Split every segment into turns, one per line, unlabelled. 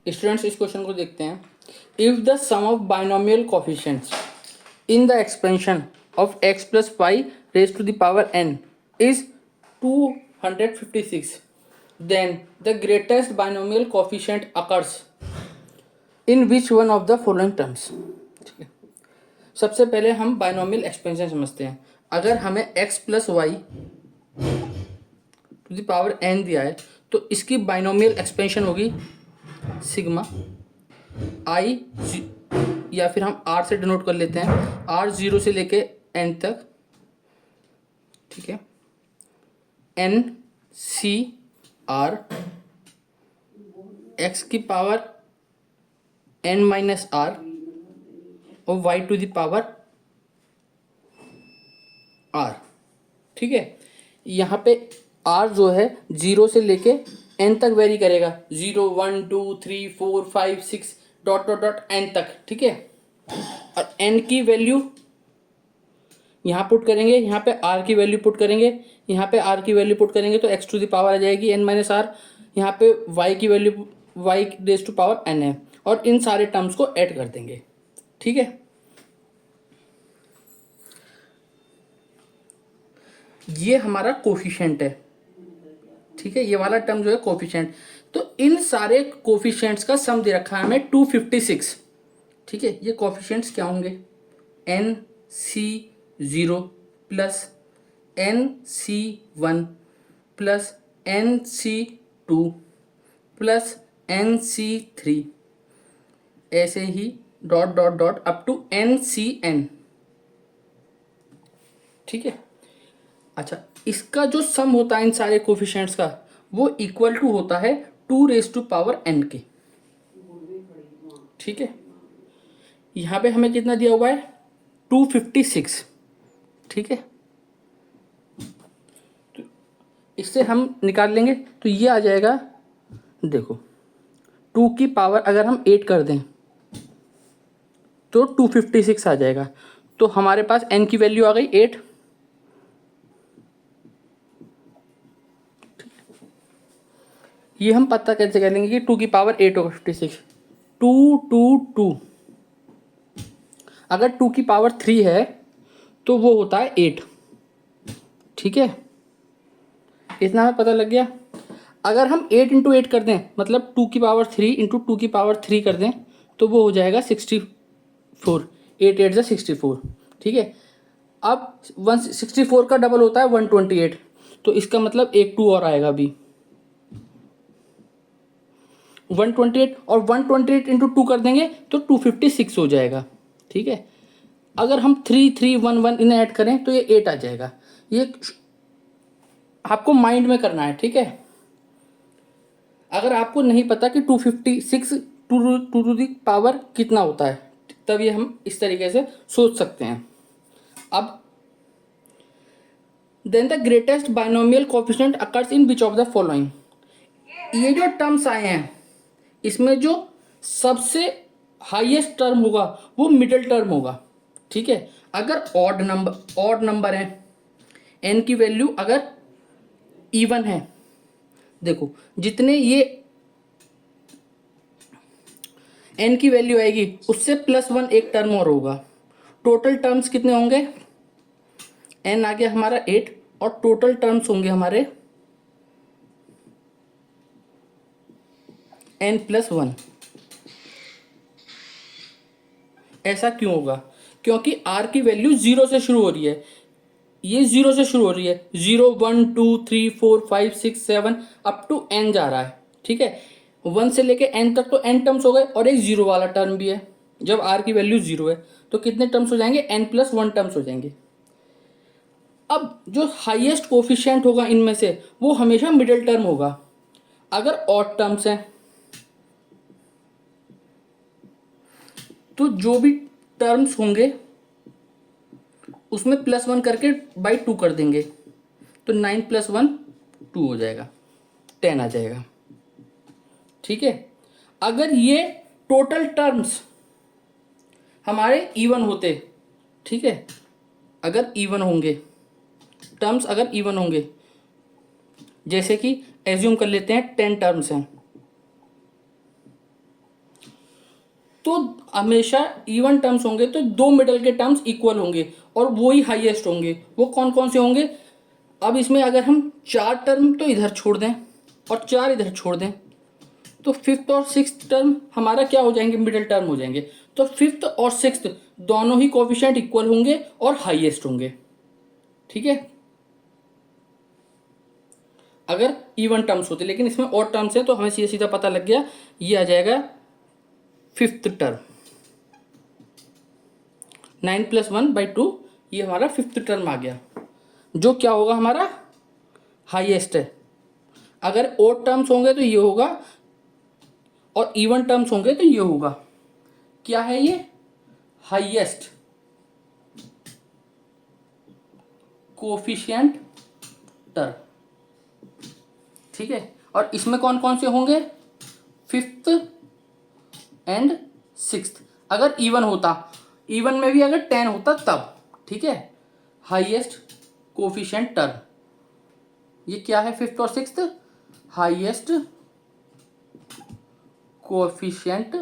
Students इस question को देखते हैं। If the sum of binomial coefficients in the expansion of x plus y raise to the power n is 256, then the greatest binomial coefficient occurs in which one of the following terms। ठीक है, सबसे पहले हम binomial expansion समझते हैं। अगर हमें x plus y to the power n दिया है तो इसकी बाइनोमियल एक्सपेंशन होगी सिग्मा आई, या फिर हम r से डिनोट कर लेते हैं, r 0 से लेके n तक। ठीक है, n सी आर x की पावर n माइनस आर और y to the power r। ठीक है, यहाँ पे r जो है 0 से लेके n तक वेरी करेगा, 0 1 2 3 4 5 6 डॉट डॉट डॉट n तक। ठीक है, और n की वैल्यू यहाँ पुट करेंगे, यहाँ पे r की वैल्यू पुट करेंगे, यहाँ पे r की वैल्यू पुट करेंगे तो x टू द पावर आ जाएगी n माइनस आर। यहाँ पे y की value y raise to power n है, और इन सारे टर्म्स को ऐड कर देंगे। ठीक है, ये हमारा कोफिशिएंट है। ठीक है, ये वाला टर्म जो है कोफिशिएंट। तो इन सारे कोफिशिएंट्स का सम दे रखा है हमें 256। ठीक है, ये कोफिशिएंट्स क्या होंगे, n C 0 plus n C 1 plus n C 2 plus n C 3, ऐसे ही dot dot dot up to n C n. ठीक है, अच्छा, इसका जो सम होता है इन सारे कोफिशिएंट्स का वो इक्वल टू होता है 2 रेज टू पावर n के। ठीक है, यहाँ पे हमें कितना दिया हुआ है 256। ठीक है, तो इससे हम निकाल लेंगे तो ये आ जाएगा, देखो 2 की पावर अगर हम 8 कर दें तो 256 आ जाएगा। तो हमारे पास n की वैल्यू आ गई 8। ये हम पता कैसे कर लेंगे कि 2 की पावर 8 होगा 56, 2 2 2। अगर 2 की पावर 3 है तो वो होता है 8। ठीक है, इतना हमें पता लग गया। अगर हम 8 इंटू 8 कर दें, मतलब 2 की पावर 3 इंटू 2 की पावर 3 कर दें तो वो हो जाएगा 64। 8 8 64। ठीक है, अब 164 का डबल होता है 128, तो इसका मतलब एक 2 और आएगा अभी 128, और 128 इंटू 2 कर देंगे तो 256 हो जाएगा। ठीक है, अगर हम 3 3 1 1 इन्हें ऐड करें तो ये 8 आ जाएगा। ये आपको माइंड में करना है। ठीक है, अगर आपको नहीं पता कि 256 टू दी पावर कितना होता है, तब ये हम इस तरीके से सोच सकते हैं। अब then the greatest binomial coefficient occurs in which of the following. ये जो टर्म्स आए हैं इसमें जो सबसे हाईएस्ट टर्म होगा वो मिडिल टर्म होगा। ठीक है, अगर ऑड नंबर है, n की वैल्यू अगर इवन है, देखो जितने ये n की वैल्यू आएगी उससे +1 एक टर्म और होगा। टोटल टर्म्स कितने होंगे, n आ गया हमारा 8, और टोटल टर्म्स होंगे हमारे n+1। ऐसा क्यों होगा, क्योंकि r की वैल्यू 0 से शुरू हो रही है, ये 0 से शुरू हो रही है, 0 1 2 3 4 5 6 7 अप टू n जा रहा है। ठीक है, 1 से लेके n तक तो n टर्म्स हो गए, और एक 0 वाला टर्म भी है। जब r की वैल्यू 0 है तो कितने टर्म्स हो जाएंगे, n+1 टर्म्स हो जाएंगे। अब जो हाईएस्ट कोफिशिएंट होगा इनमें से वो हमेशा मिडिल टर्म होगा। अगर ऑड टर्म्स हैं तो जो भी टर्म्स होंगे उसमें +1 करके बाई 2 कर देंगे, तो 9 + 1 2 हो जाएगा, 10 आ जाएगा। ठीक है, अगर ये टोटल टर्म्स हमारे इवन होते, ठीक है, अगर इवन होंगे टर्म्स, अगर इवन होंगे, जैसे कि एज्यूम कर लेते हैं 10 टर्म्स हैं, तो हमेशा इवन टर्म्स होंगे तो दो मिडल के टर्म्स इक्वल होंगे और वो ही हाईएस्ट होंगे। वो कौन कौन से होंगे? अब इसमें अगर हम 4 टर्म तो इधर छोड़ दें और 4 इधर छोड़ दें तो फिफ्थ और सिक्स्थ टर्म हमारा क्या हो जाएंगे? मिडिल टर्म हो जाएंगे। तो फिफ्थ और सिक्स्थ दोनों ही कोफिशिएंट इक्वल होंगे और हाईएस्ट होंगे। ठीक है, अगर इवन टर्म्स होते, लेकिन इसमें और टर्म्स है तो हमें सीधा सीधा पता लग गया, ये आ जाएगा फिफ्थ टर्म। 9+1/2 ये हमारा फिफ्थ टर्म आ गया, जो क्या होगा? हमारा हाईएस्ट है। अगर ओड टर्म्स होंगे तो ये होगा और इवन टर्म्स होंगे तो ये होगा। क्या है ये? Highest coefficient term. ठीक है, और इसमें कौन कौन से होंगे? Fifth and sixth. अगर इवन होता, इवन में भी अगर 10 होता तब। ठीक है, हाईएस्ट कोफिशिएंट टर्म ये क्या है? फिफ्थ और सिक्स्थ हाईएस्ट कोफिशिएंट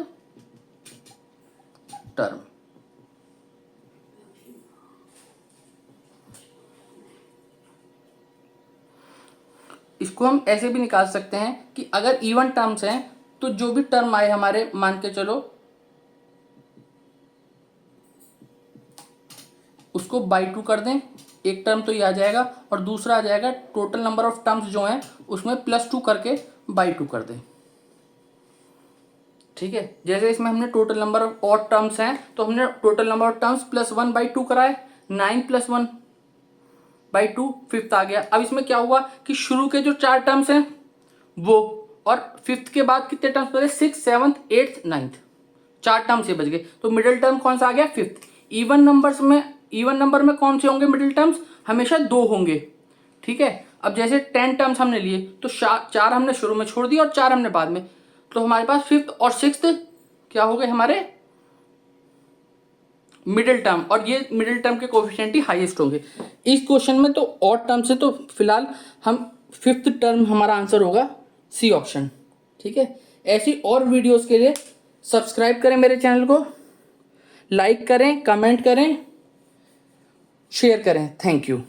टर्म। इसको हम ऐसे भी निकाल सकते हैं कि अगर इवन टर्म्स हैं तो जो भी टर्म आए हमारे, मान के चलो उसको बाई 2 कर दें। एक टर्म तो ये आ जाएगा और दूसरा आ जाएगा टोटल नंबर ऑफ टर्म्स जो हैं उसमें +2 करके बाई 2 कर दें। ठीक है, जैसे इसमें हमने total number of odd terms हैं तो हमने टोटल नंबर ऑफ टर्म्स +1/2 कराए। 9+1/2 फिफ्थ आ गया। अब इसमें क्या हुआ कि शुरू के जो 4 टर्म्स हैं वो, और फिफ्थ के बाद कितने टर्म्स बचे? 6, 7, 8, 9, 4 टर्म से बच गए। तो मिडिल टर्म कौन सा आ गया? फिफ्थ। इवन नंबर में कौन से होंगे मिडिल टर्म्स? हमेशा 2 होंगे। ठीक है, अब जैसे 10 टर्म्स हमने लिए तो 4 हमने शुरू में छोड़ दिए और 4 हमने बाद में, तो हमारे पास फिफ्थ और सिक्स्थ क्या हो गए? हमारे मिडिल टर्म, और ये मिडिल टर्म के कोफिशिएंट ही हाईएस्ट होंगे। इस क्वेश्चन में तो ऑड टर्म से तो फिलहाल हम फिफ्थ टर्म हमारा आंसर होगा सी ऑप्शन। ठीक है, ऐसी और वीडियोस के लिए सब्सक्राइब करें मेरे चैनल को, लाइक करें, कमेंट करें, शेयर करें। Thank you.